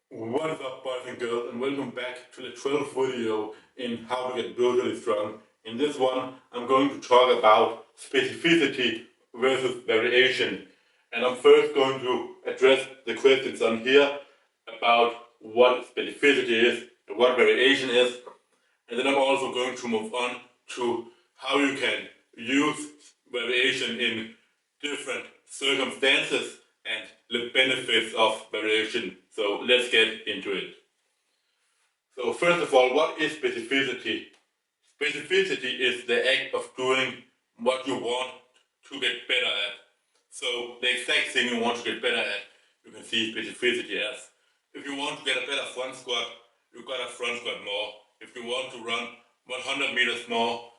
What is up, boys and girls, and welcome back to the 12th video in how to get brutally strong. In this one, I'm going to talk about specificity versus variation. And I'm first going to address the questions on here about what specificity is and what variation is. And then I'm also going to move on to how you can use variation in different circumstances and the benefits of variation. So let's get into it. So first of all, what is specificity? Specificity is the act of doing what you want to get better at. So the exact thing you want to get better at, you can see specificity as. If you want to get a better front squat, you gotta front squat more. If you want to run 100 meters more,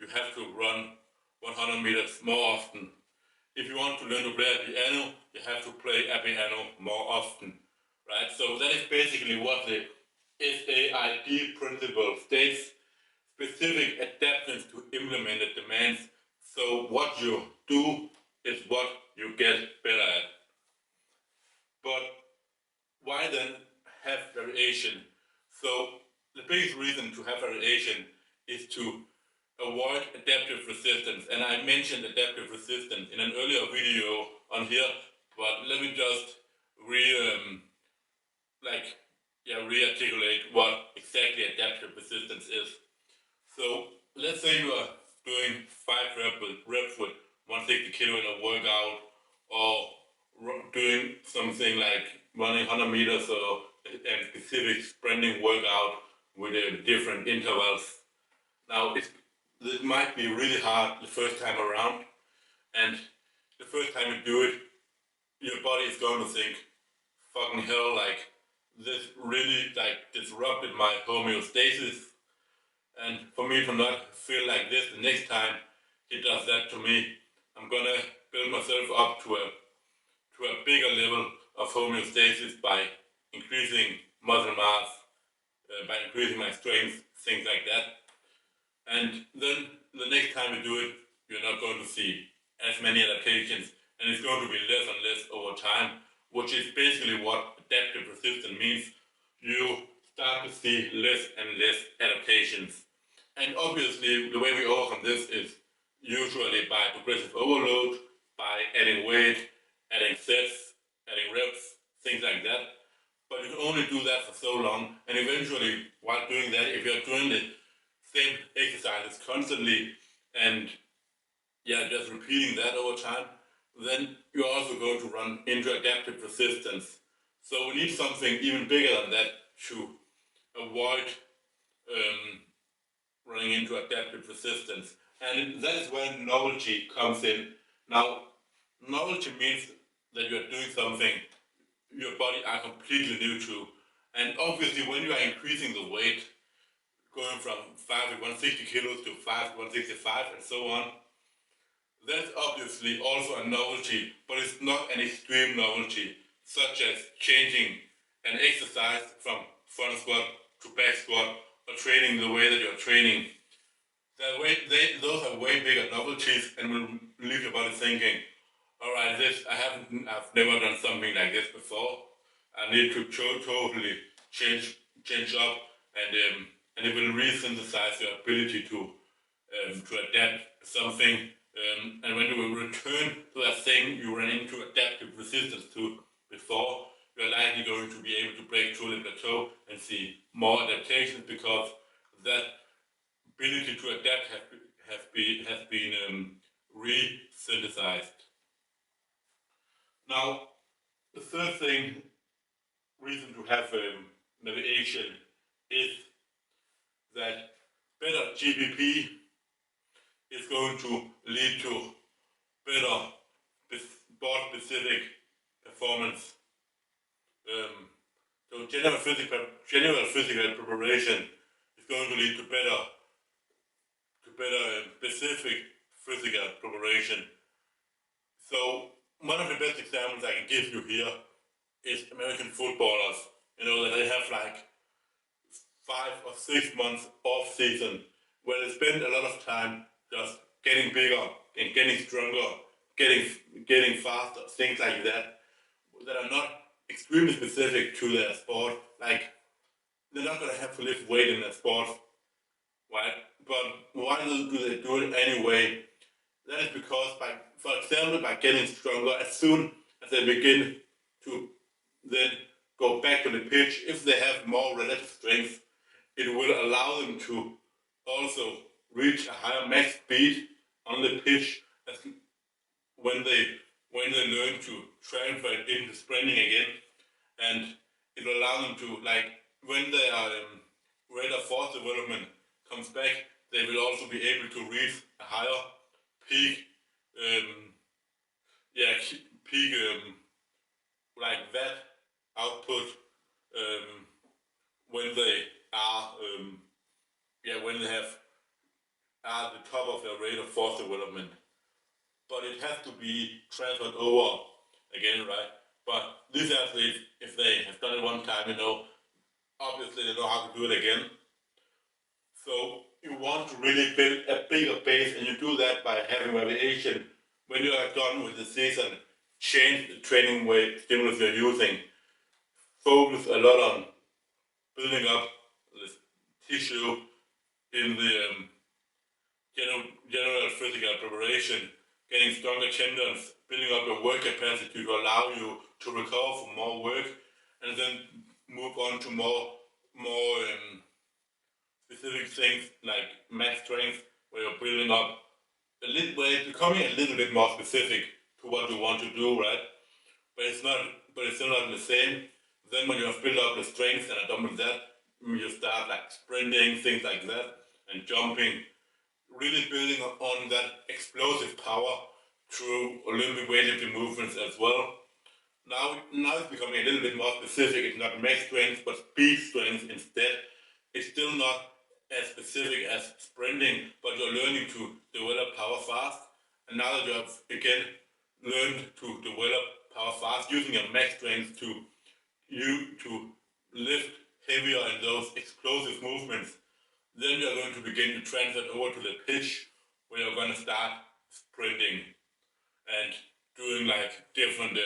you have to run 100 meters more often. If you want to learn to play a piano, you have to play a piano more often, right? So that is basically what the SAID principle states. Specific adaptations to implemented demands. So what you do is what you get better at. But why then have variation? So the biggest reason to have variation is to avoid adaptive resistance. And I mentioned adaptive resistance in an earlier video on here, but let me just re-articulate what exactly adaptive resistance is. So let's say you are doing 5 reps with 160 kilo in a workout, or doing something like running 100 meters or a specific sprinting workout with different intervals. Now it might be really hard the first time around, and the first time you do it, your body is going to think, fucking hell, like this really disrupted my homeostasis. And for me to not feel like this the next time he does that to me, I'm gonna build myself up to a bigger level of homeostasis by increasing muscle mass, by increasing my strength, things like that. And then the next time you do it, you're not going to see as many adaptations, and it's going to be less and less over time, which is basically what adaptive resistance means. You start to see less and less adaptations. And obviously, the way we overcome this is usually by progressive overload, by adding weight, adding sets, adding reps, things like that. But you can only do that for so long, and eventually, while doing that, if you're doing the same exercises constantly and just repeating that over time, then you're also going to run into adaptive resistance. So we need something even bigger than that to avoid running into adaptive resistance. And that is when novelty comes in. Now, novelty means that you're doing something your body are completely new to. And obviously, when you are increasing the weight, going from 5 to 160 kilos to 5 to 165 and so on, that's obviously also a novelty, but it's not an extreme novelty, such as changing an exercise from front squat to back squat, or training the way that you're training. Those are way bigger novelties and will leave your body thinking, all right, I've never done something like this before. I need to totally change up, and it will re-synthesize your ability to adapt something. And when you will return to that thing you ran into adaptive resistance to before, you're likely going to be able to break through the plateau and see more adaptations, because that ability to adapt has been re-synthesized. Now, the third reason to have navigation is that better GPP is going to lead to better sport-specific performance. So general physical preparation is going to lead to better specific physical preparation. So one of the best examples I can give you here is American footballers. You know, that they have like 5 or 6 months off season where they spend a lot of time just getting bigger and getting stronger, getting faster, things like that, that are not extremely specific to their sport. Like, they're not gonna have to lift weight in their sport, right? But why do they do it anyway? That is because for example, by getting stronger, as soon as they begin to then go back to the pitch, if they have more relative strength, it will allow them to also reach a higher max speed on the pitch as when they learn to transfer it into sprinting again, and it will allow them to, like, when their rate of force development comes back, they will also be able to reach a higher peak, um, yeah, peak like that output um, when they are when they have are at the top of their rate of force development. But it has to be transferred over again, right? But these athletes, if they have done it one time, obviously they know how to do it again. So you want to really build a bigger base, and you do that by having variation. When you are done with the season, change the training weight stimulus you're using. Focus a lot on building up the tissue in the general physical preparation, getting stronger tendons, building up your work capacity to allow you to recover from more work, and then move on to more specific things like max strength, where you're building up where it's becoming a little bit more specific to what you want to do, right? But it's not, but it's still not the same. Then when you have built up the strength and are done with that, you start like sprinting, things like that, and jumping, really building on that explosive power through Olympic weightlifting movements as well. Now it's becoming a little bit more specific. It's not max strength, but speed strength instead. It's still not as specific as sprinting, but you're learning to develop power fast. And now that you have again learned to develop power fast using your max strength to lift heavier in those explosive movements, then you're going to begin to transfer over to the pitch, where you're going to start sprinting and doing like different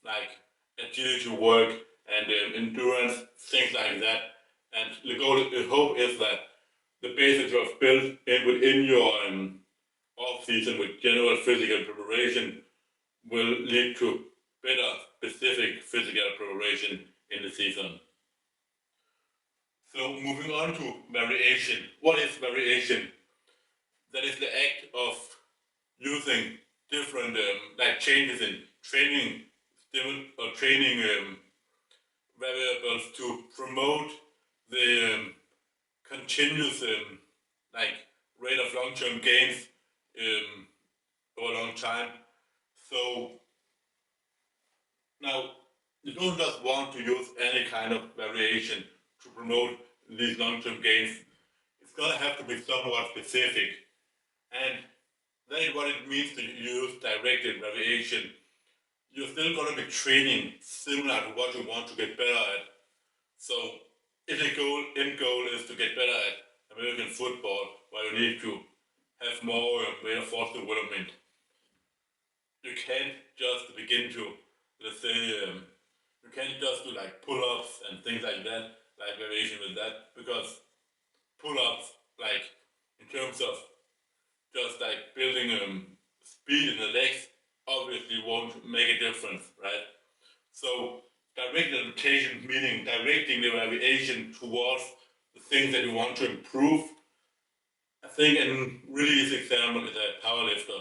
like agility work and endurance, things like that. And the hope is that the base that you have built within your off season with general physical preparation will lead to better specific physical preparation in the season. So moving on to variation. What is variation? That is the act of using different like changes in training or training variables to promote the continuous like rate of long-term gains over a long time. So now you don't just want to use any kind of variation to promote these long-term gains. It's gonna have to be somewhat specific, and that is what it means to use directed variation. You're still gonna be training similar to what you want to get better at. So if the end goal is to get better at American football, where you need to have more rate of force development, you can't just begin to, let's say, you can't just do like pull-ups and things like that, like variation with that, because pull-ups, like in terms of just like building speed in the legs, obviously won't make a difference, right? So directed adaptation, meaning directing the variation towards the things that you want to improve. I think a really easy example is a powerlifter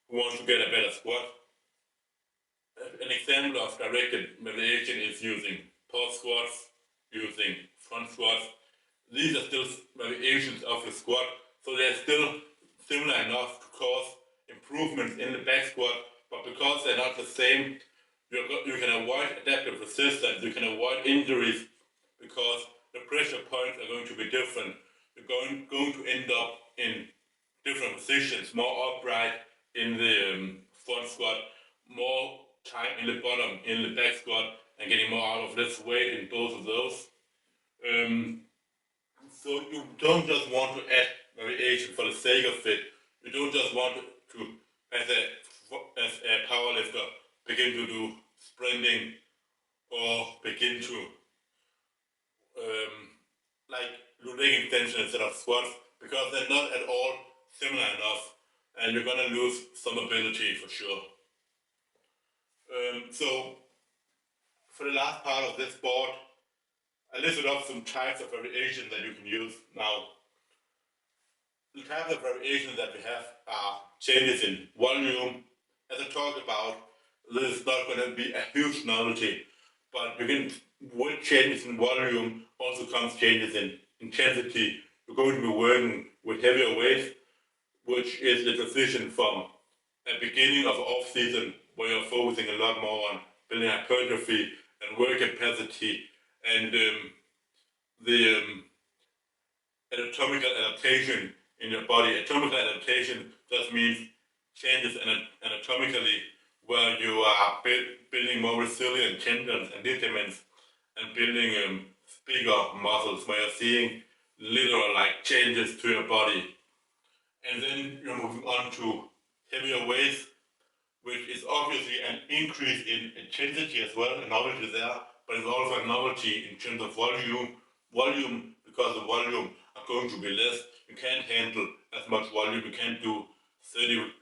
who wants to get a better squat. An example of directed variation is using pause squats, using front squats. These are still variations of the squat, so they're still similar enough to cause improvements in the back squat, but because they're not the same, you can avoid adaptive resistance, you can avoid injuries, because the pressure points are going to be different. You're going to end up in different positions, more upright in the front squat, more time in the bottom in the back squat, and getting more out of less weight in both of those. So you don't just want to add variation for the sake of it. You don't just want to, as a powerlifter, begin to do sprinting or begin to like do leg extension instead of squats, because they're not at all similar enough, and you're gonna lose some ability for sure. So for the last part of this board, I listed up some types of variation that you can use. Now, the types of variations that we have are changes in volume. As I talked about, this is not going to be a huge novelty, but with changes in volume also comes changes in intensity. You're going to be working with heavier weights, which is the transition from a beginning of off season where you're focusing a lot more on building hypertrophy and work capacity and the anatomical adaptation in your body. Anatomical adaptation just means changes anatomically where you are building more resilient tendons and ligaments and building bigger muscles where you're seeing literal like changes to your body. And then you're moving on to heavier weights, which is obviously an increase in intensity as well, a novelty there, but it's also a novelty in terms of volume. Volume, because the volume are going to be less. You can't handle as much volume. You can't do 30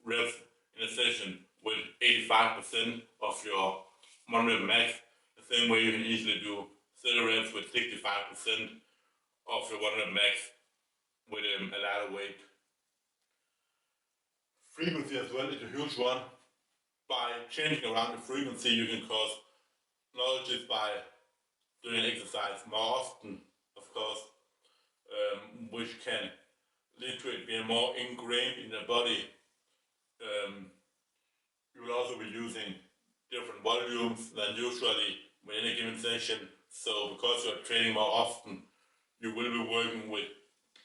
reps in a session with 85% of your 1 rep max. The same way you can easily do 30 reps with 65% of your 1 rep max with a lighter weight. Frequency as well is a huge one. By changing around the frequency, you can cause not just by doing exercise more often, of course, which can lead to it being more ingrained in the body. You will also be using different volumes than usually with any given session. So because you're training more often, you will be working with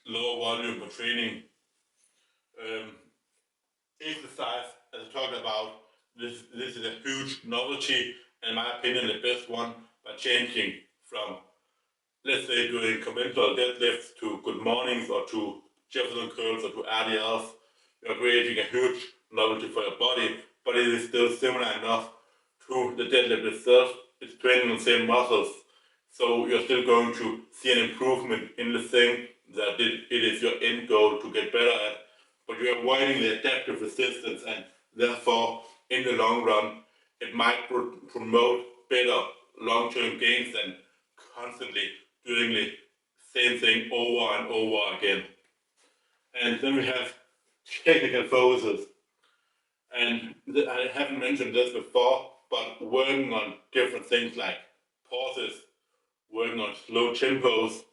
lower volume for training. Exercise, as I talked about, this is a huge novelty, in my opinion, the best one, by changing from, let's say, doing conventional deadlifts to good mornings or to Jefferson curls or to RDLs. You're creating a huge novelty for your body, but it is still similar enough to the deadlift itself. It's training the same muscles, so you're still going to see an improvement in the thing that it is your end goal to get better at, but you're avoiding the adaptive resistance, and therefore, in the long run, it might promote better long-term gains than constantly doing the same thing over and over again. And then we have technical focuses. And I haven't mentioned this before, but working on different things like pauses, working on slow tempos,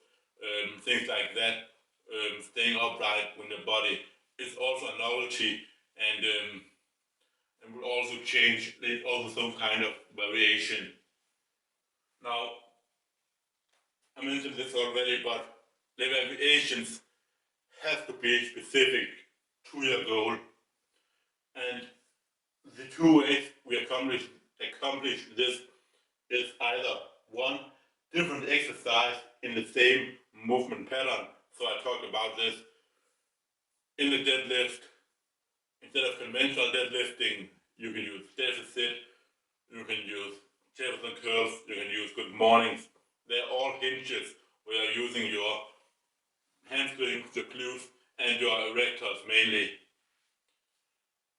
things like that, staying upright with the body is also a novelty, and will also change. There's also some kind of variation. Now, I mentioned this already, but the variations have to be specific to your goal. And the two ways we accomplish this is either one, different exercise in the same movement pattern. So I talked about this in the deadlift. Instead of conventional deadlifting, you can use deficit, you can use Jefferson curls, you can use good mornings. They're all hinges where you're using your hamstrings, your glutes, and your erectors mainly.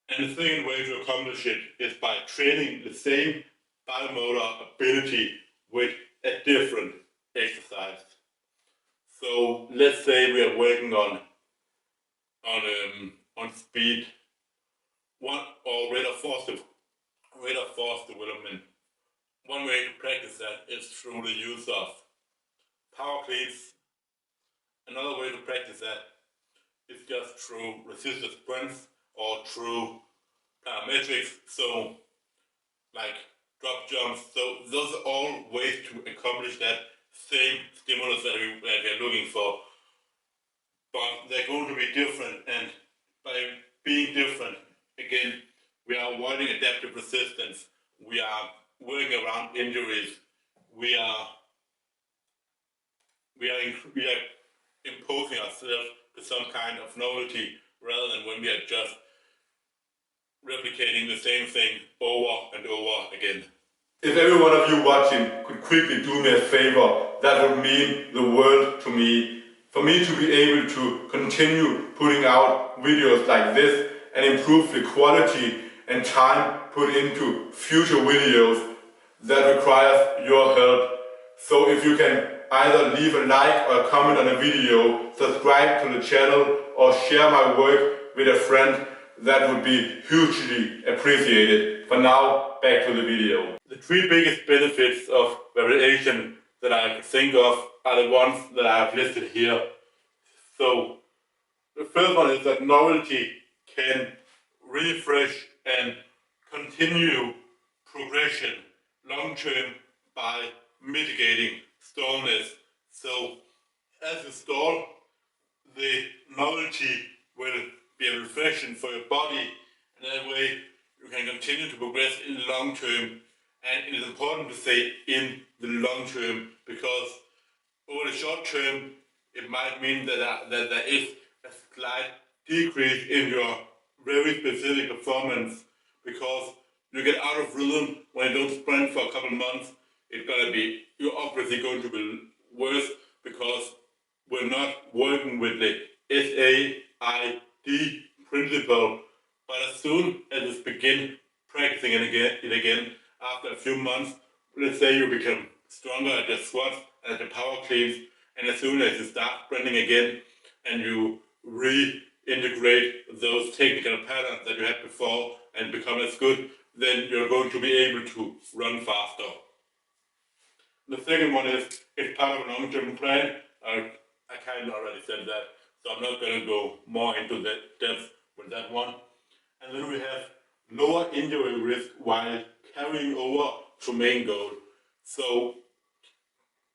And the second way to accomplish it is by training the same biomotor ability with a different exercise. So let's say we are working on speed, or rate of force development. One way to practice that is through the use of power cleats. Another way to practice that is just through resisted sprints or through plyometrics, so like drop jumps. So those are all ways to accomplish that same stimulus that we're looking for, but they're going to be different, and by being different, again, we are avoiding adaptive resistance, we are working around injuries, we are imposing ourselves to some kind of novelty rather than when we are just replicating the same thing over and over again. If every one of you watching could quickly do me a favor, that would mean the world to me. For me to be able to continue putting out videos like this and improve the quality and time put into future videos, that requires your help. So if you can either leave a like or a comment on a video, subscribe to the channel, or share my work with a friend, that would be hugely appreciated. For now, back to the video. The three biggest benefits of variation that I think of are the ones that I have listed here. So the first one is that novelty can refresh and continue progression long term by mitigating stallness. So as you stall, the novelty will be a reflection for your body, and that way you can continue to progress in the long term. And it is important to say in the long term, because over the short term it might mean that there is a slight decrease in your very specific performance, because you get out of rhythm when you don't sprint for a couple of months. You're obviously going to be worse, because we're not working with the SAID principle. But as soon as you begin practicing it again after a few months, let's say you become stronger at the squats and at the power cleans, and as soon as you start sprinting again and you reintegrate those technical patterns that you had before and become as good, then you're going to be able to run faster. The second one is, it's part of a long-term plan. I kind of already said that, so I'm not going to go more into the depth with that one. And then we have lower injury risk while carrying over to main goal. So,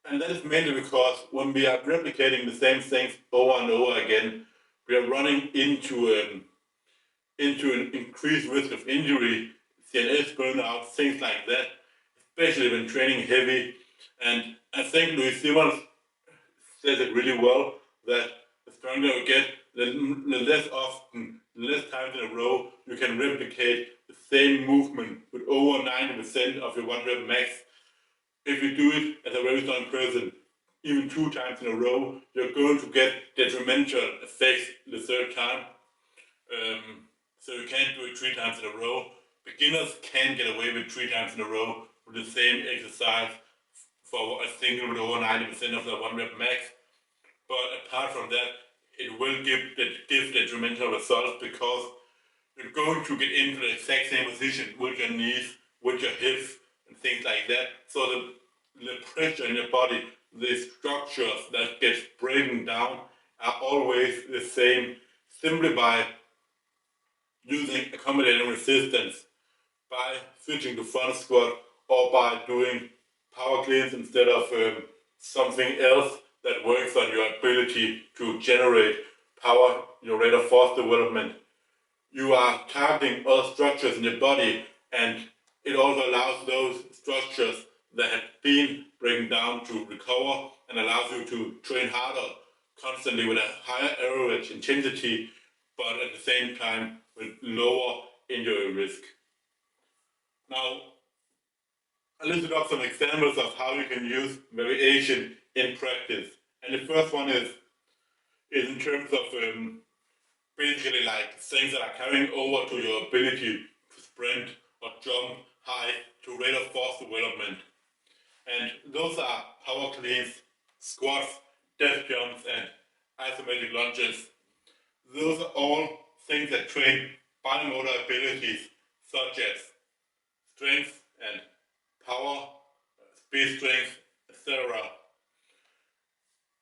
and that is mainly because when we are replicating the same things over and over again, we are running into an increased risk of injury, CNS burnout, things like that, especially when training heavy. And I think Louis Simmons says it really well, that the stronger you get, the less often, the less times in a row you can replicate the same movement with over 90% of your 1 rep max. If you do it as a very strong person, even 2 times in a row, you're going to get detrimental effects the third time. So you can't do it 3 times in a row. Beginners can get away with 3 times in a row with the same exercise for a single with over 90% of the 1 rep max. But apart from that, it will give detrimental results, because you're going to get into the exact same position with your knees, with your hips, and things like that. So the pressure in your body, the structures that get breaking down are always the same, simply by using accommodating resistance, by switching to front squat, or by doing power cleans instead of something else that works on your ability to generate power, your rate of force development. You are targeting other structures in your body, and it also allows those structures that have been breaking down to recover, and allows you to train harder constantly with a higher average intensity, but at the same time with lower injury risk. Now, I listed up some examples of how you can use variation in practice. And the first one is in terms of basically like things that are carrying over to your ability to sprint or jump high to rate of force development. And those are power cleans, squats, death jumps, and isometric lunges. Those are all things that train biomotor abilities such as strength and power, speed strength, etc.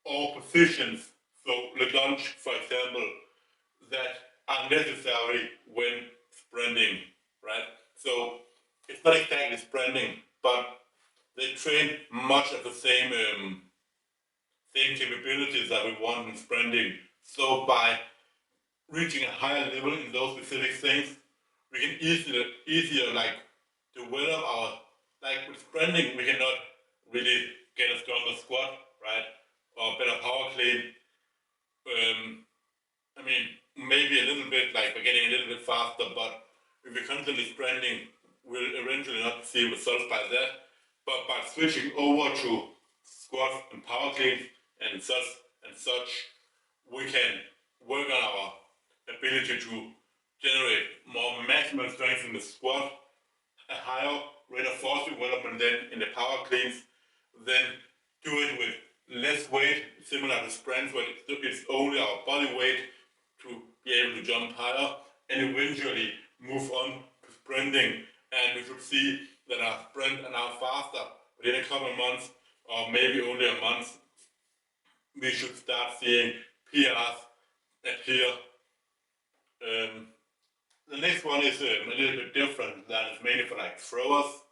Or positions, so the lunge, for example, that are necessary when sprinting, right? So it's not exactly sprinting, but they train much of the same capabilities that we want in sprinting. So by reaching a higher level in those specific things, we can easier like develop our, like with sprinting we cannot really get a stronger squat, right? Or better power clean. I mean, maybe a little bit, like we're getting a little bit faster, but if we're constantly sprinting, will eventually not see results by that, but by switching over to squats and power cleans and such, we can work on our ability to generate more maximum strength in the squat, a higher rate of force development than in the power cleans, then do it with less weight, similar to sprints, where it's only our body weight to be able to jump higher, and eventually move on to sprinting. And we should see that our sprint are now faster within a couple of months, or maybe only a month. We should start seeing PRs appear. The next one is a little bit different. That is mainly for like throwers.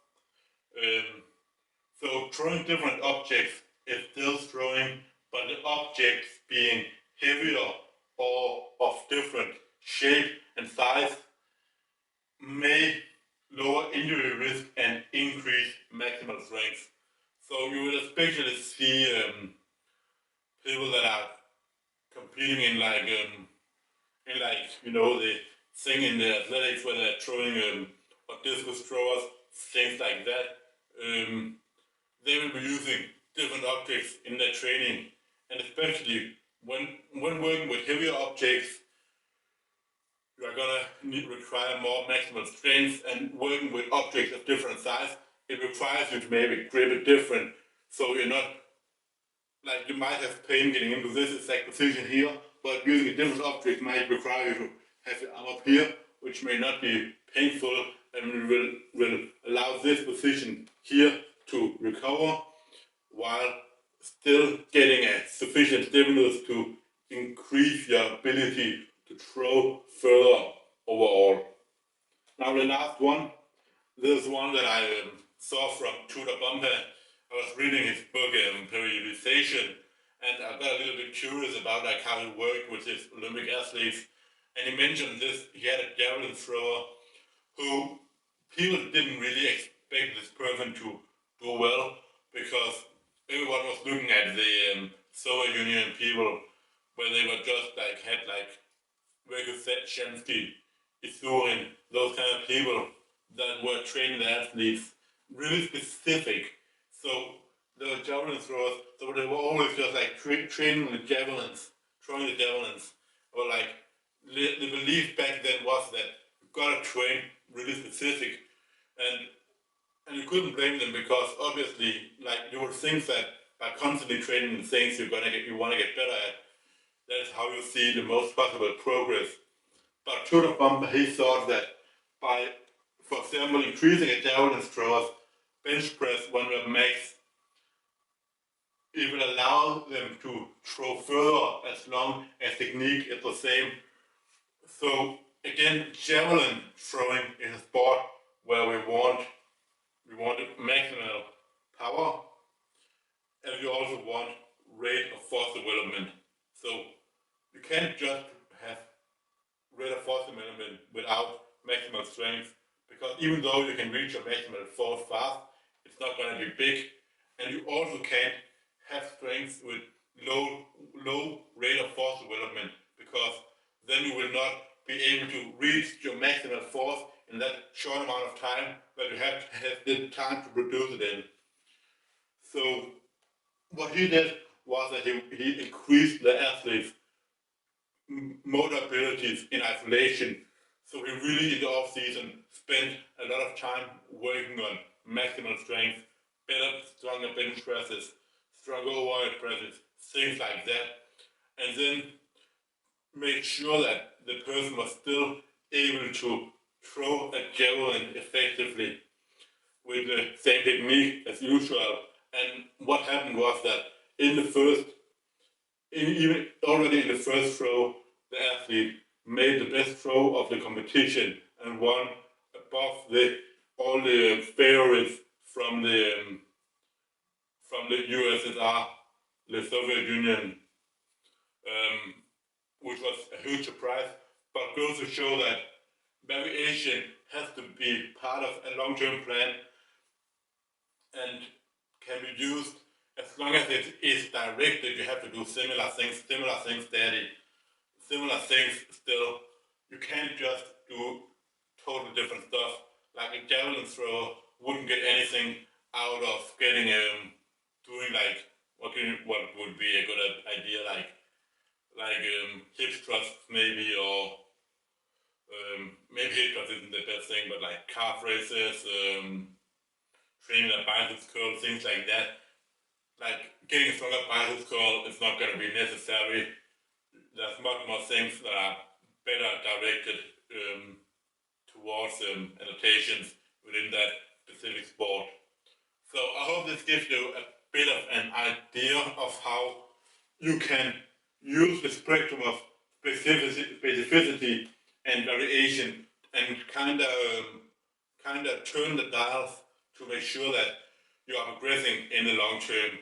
So throwing different objects is still throwing, but the objects being heavier or of different shape and size may lower injury risk and increase maximal strength. So you will especially see people that are competing in the thing in the athletics where they're throwing or discus throwers, things like that. They will be using different objects in their training, and especially when working with heavier objects, you are gonna require more maximal strength, and working with objects of different size, it requires you to maybe grip it different, so you're not like you might have pain getting into this exact position here, but using a different object might require you to have your arm up here, which may not be painful and will allow this position here to recover while still getting a sufficient stimulus to increase your ability to throw further overall. Now the last one, this is one that I saw from Tudor Bumper. I was reading his book Periodization, and I got a little bit curious about like how he worked with his Olympic athletes. And he mentioned this, he had a javelin thrower who people didn't really expect this person to do well, because everyone was looking at the Soviet Union people where they were just like had like Verkhoshansky, Isurin, those kind of people that were training the athletes really specific. So the javelin throwers, so they were always just like training the javelins, throwing the javelins, or like the belief back then was that you gotta train really specific, and you couldn't blame them, because obviously, like, you would think that by constantly training the things you want to get better at, that's how you see the most possible progress. But Tudor Bumper, he thought that by, for example, increasing a javelin thrower's bench press 1 rep max, it will allow them to throw further as long as technique is the same. So again, javelin throwing is a sport where we want maximal power, and we also want rate of force development. So you can't just have rate of force development without maximal strength, because even though you can reach your maximal force fast, it's not going to be big, and you also can't have strength with low rate of force development, because then you will not be able to reach your maximal force in that short amount of time that you have to have the time to produce it in. So what he did was that he increased the athlete's motor abilities in isolation. So he really in the off season spent a lot of time working on maximal strength, better, stronger bench presses, stronger overhead presses, things like that, and then made sure that the person was still able to throw a javelin effectively with the same technique as usual. And what happened was that already in the first throw, the athlete made the best throw of the competition and won above all the favorites from the USSR, the Soviet Union, which was a huge surprise. But goes to show that variation has to be part of a long-term plan and can be used as long as it is directed. You have to do similar things steady, similar things still. You can't just do totally different stuff. like a javelin thrower wouldn't get anything out of getting doing like what would be a good idea, like hip thrusts maybe, or maybe hip thrust isn't the best thing, but like calf raises, training a biceps curl, things like that. Like getting a stronger biceps curl is not going to be necessary. There's much more things that are better directed towards annotations within that specific sport. So I hope this gives you a bit of an idea of how you can use the spectrum of specificity and variation and kind of turn the dials to make sure that you are progressing in the long term.